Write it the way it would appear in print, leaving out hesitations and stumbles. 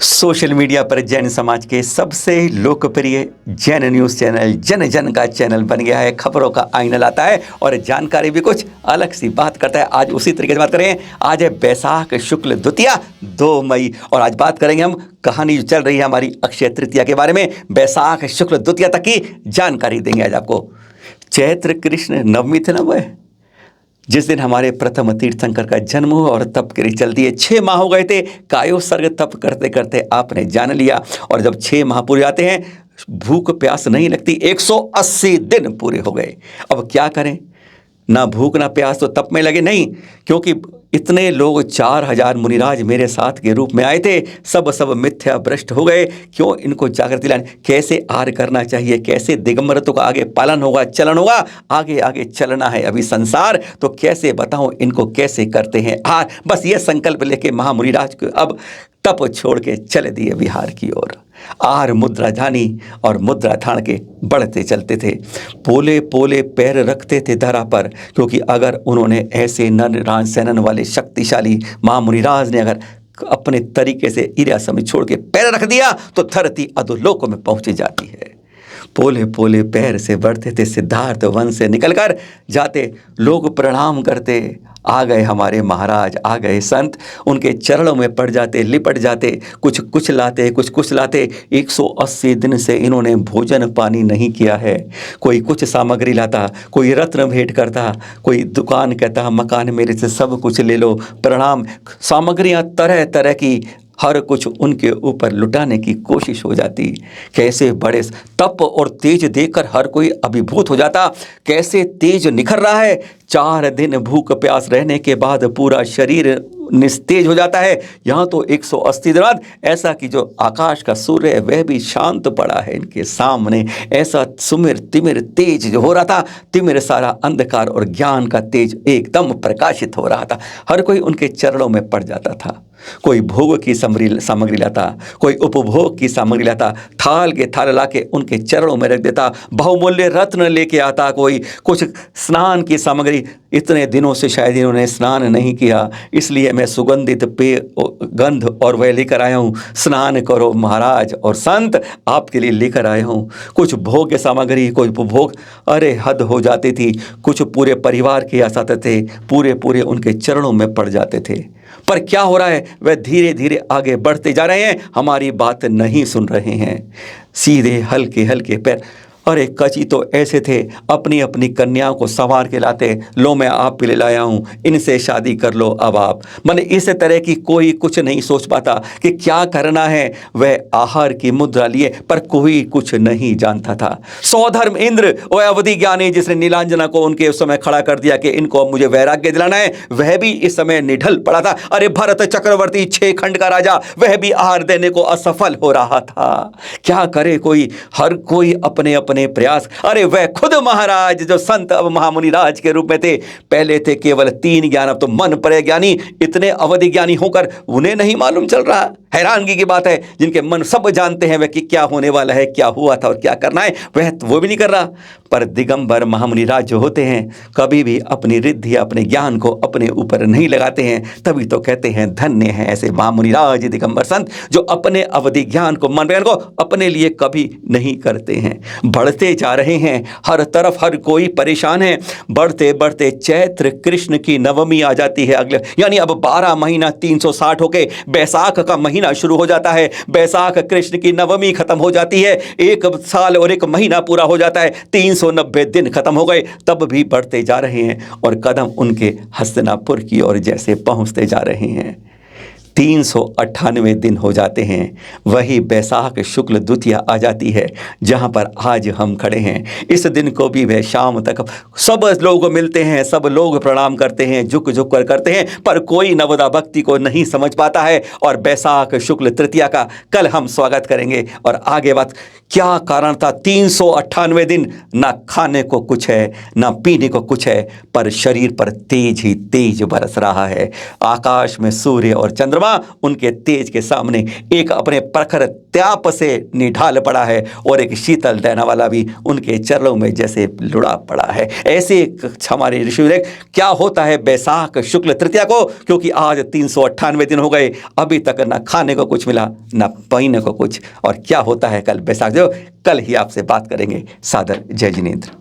Social media पर जैन समाज के सबसे लोकप्रिय जैन न्यूज़ चैनल जन जन का चैनल बन गया है। खबरों का आईना लाता है और जानकारी भी कुछ अलग सी बात करता है। आज उसी तरीके से बात करें। आज है बैसाख शुक्ल द्वितीया 2 मई और आज बात करेंगे हम कहानी जो चल रही है हमारी अक्षय तृतीया के बारे में। बैसाख शुक्ल द्वितीया तक की जानकारी देंगे आज आपको। चैत्र कृष्ण नवमी थे ना वह जिस दिन हमारे प्रथम तीर्थंकर का जन्म हुआ और तप के लिए चलती है। 6 माह हो गए थे कायोसर्ग तप करते करते आपने जान लिया। और जब 6 माह पूरे आते हैं भूख प्यास नहीं लगती। 180 दिन पूरे हो गए। अब क्या करें, ना भूख ना प्यास तो तप में लगे नहीं, क्योंकि इतने लोग 4000 मुनिराज मेरे साथ के रूप में आए थे। सब मिथ्या भ्रष्ट हो गए। क्यों इनको जागृति लाने, कैसे आर करना चाहिए, कैसे दिगंबरत्व का आगे पालन होगा, चलन होगा, आगे आगे चलना है अभी संसार। तो कैसे बताऊं इनको कैसे करते हैं आर। बस ये संकल्प लेके महामुनिराज को अब तप छोड़ के चले दिए बिहार की ओर। आर मुद्रा जानी और मुद्रा धारण के बढ़ते चलते थे। पोले पोले पैर रखते थे धरा पर, क्योंकि अगर उन्होंने ऐसे नर राज सेनन वाले शक्तिशाली महामुनिराज ने अगर अपने तरीके से ईर्ष्या छोड़ के पैर रख दिया तो धरती अधोलोक में पहुंची जाती है। पोले पोले पैर से बढ़ते थे सिद्धार्थ वन से निकलकर जाते। लोग प्रणाम करते, आ गए हमारे महाराज, आ गए संत, उनके चरणों में पड़ जाते, लिपट जाते, कुछ लाते, कुछ लाते। 180 दिन से इन्होंने भोजन पानी नहीं किया है। कोई कुछ सामग्री लाता, कोई रत्न भेंट करता, कोई दुकान कहता मकान मेरे से सब कुछ ले लो, प्रणाम। सामग्रियां तरह तरह की हर कुछ उनके ऊपर लुटाने की कोशिश हो जाती। कैसे बड़े तप और तेज देखकर हर कोई अभिभूत हो जाता। कैसे तेज निखर रहा है। 4 दिन भूख प्यास रहने के बाद पूरा शरीर निस्तेज हो जाता है। यहाँ तो 180 दिन बाद ऐसा कि जो आकाश का सूर्य है वह भी शांत पड़ा है इनके सामने। ऐसा सुमिर तिमिर तेज जो हो रहा था, तिमिर सारा अंधकार और ज्ञान का तेज एकदम प्रकाशित हो रहा था। हर कोई उनके चरणों में पड़ जाता था। कोई भोग की सामग्री लाता, कोई उपभोग की सामग्री लाता, थाल के थाल लाके उनके चरणों में रख देता। बहुमूल्य रत्न लेके आता, कोई कुछ स्नान की सामग्री। इतने दिनों से शायद इन्होंने स्नान नहीं किया, इसलिए मैं सुगंधित पेय गंध और वह लेकर आया हूँ। स्नान करो महाराज और संत, आपके लिए लेकर आया हूँ। कुछ भोग की सामग्री, कोई उपभोग। अरे हद हो जाती थी। कुछ पूरे परिवार के आते थे, पूरे उनके चरणों में पड़ जाते थे। पर क्या हो रहा है, वह धीरे धीरे आगे बढ़ते जा रहे हैं, हमारी बात नहीं सुन रहे हैं। सीधे हल्के हल्के पैर। अरे कची तो ऐसे थे अपनी अपनी कन्याओं को संवार के लाते, लो मैं आप पे ले लाया हूँ, इनसे शादी कर लो अब आप। माने इस तरह की कोई कुछ नहीं सोच पाता कि क्या करना है। वह आहार की मुद्रा लिए पर कोई कुछ नहीं जानता था। सौधर्म इंद्र वह अवधि ज्ञानी जिसने नीलांजना को उनके उस समय खड़ा कर दिया कि इनको अब मुझे वैराग्य दिलाना है, वह भी इस समय निढल पड़ा था। अरे भरत चक्रवर्ती 6 खंड का राजा, वह भी आहार देने को असफल हो रहा था। क्या करे कोई, हर कोई अपने अपने प्रयास। अरे वह खुद महाराज जो संत अब महामुनिराज के रूप में थे, पहले थे केवल 3 ज्ञान, अब तो मन पर ज्ञानी। इतने अवधि ज्ञानी होकर उन्हें नहीं मालूम चल रहा। हैरानगी की बात है, जिनके मन सब जानते हैं वह कि क्या होने वाला है, क्या हुआ था और क्या करना है, वह वो भी नहीं कर रहा। पर दिगंबर महामुनिराज जो होते हैं कभी भी अपनी रिद्धि अपने ज्ञान को अपने ऊपर नहीं लगाते हैं। तभी तो कहते हैं धन्य हैं ऐसे महामुनिराज दिगंबर संत जो अपने अवधि ज्ञान को मन ज्ञान को अपने लिए कभी नहीं करते हैं। बढ़ते जा रहे हैं, हर तरफ हर कोई परेशान है। बढ़ते बढ़ते चैत्र कृष्ण की नवमी आ जाती है अगले, यानी अब 12 महीना 360 होके बैसाख का महीना शुरू हो जाता है। बैसाख कृष्ण की नवमी खत्म हो जाती है। 1 साल और 1 महीना पूरा हो जाता है। 390 दिन खत्म हो गए, तब भी बढ़ते जा रहे हैं और कदम उनके हस्तिनापुर की ओर जैसे पहुंचते जा रहे हैं। 398 दिन हो जाते हैं। वही बैसाख शुक्ल द्वितीया आ जाती है जहाँ पर आज हम खड़े हैं। इस दिन को भी वह शाम तक सब लोग मिलते हैं, सब लोग प्रणाम करते हैं, झुक झुक कर करते हैं, पर कोई नवदा भक्ति को नहीं समझ पाता है। और बैसाख शुक्ल तृतीया का कल हम स्वागत करेंगे और आगे बात क्या कारण था। 398 दिन ना खाने को कुछ है, ना पीने को कुछ है, पर शरीर पर तेज ही तेज बरस रहा है। आकाश में सूर्य और चंद्रमा उनके तेज के सामने एक अपने प्रखर त्याप से निढाल पड़ा है और एक शीतल डैना वाला भी उनके चरणों में जैसे लुढ़ा पड़ा है। ऐसे हमारे ऋषि क्या होता है बैसाख शुक्ल तृतीया को, क्योंकि आज 398 दिन हो गए, अभी तक ना खाने को कुछ मिला ना पीने को कुछ, और क्या होता है कल बैसाख जो, कल ही आपसे बात करेंगे। सादर जय जिनेंद्र।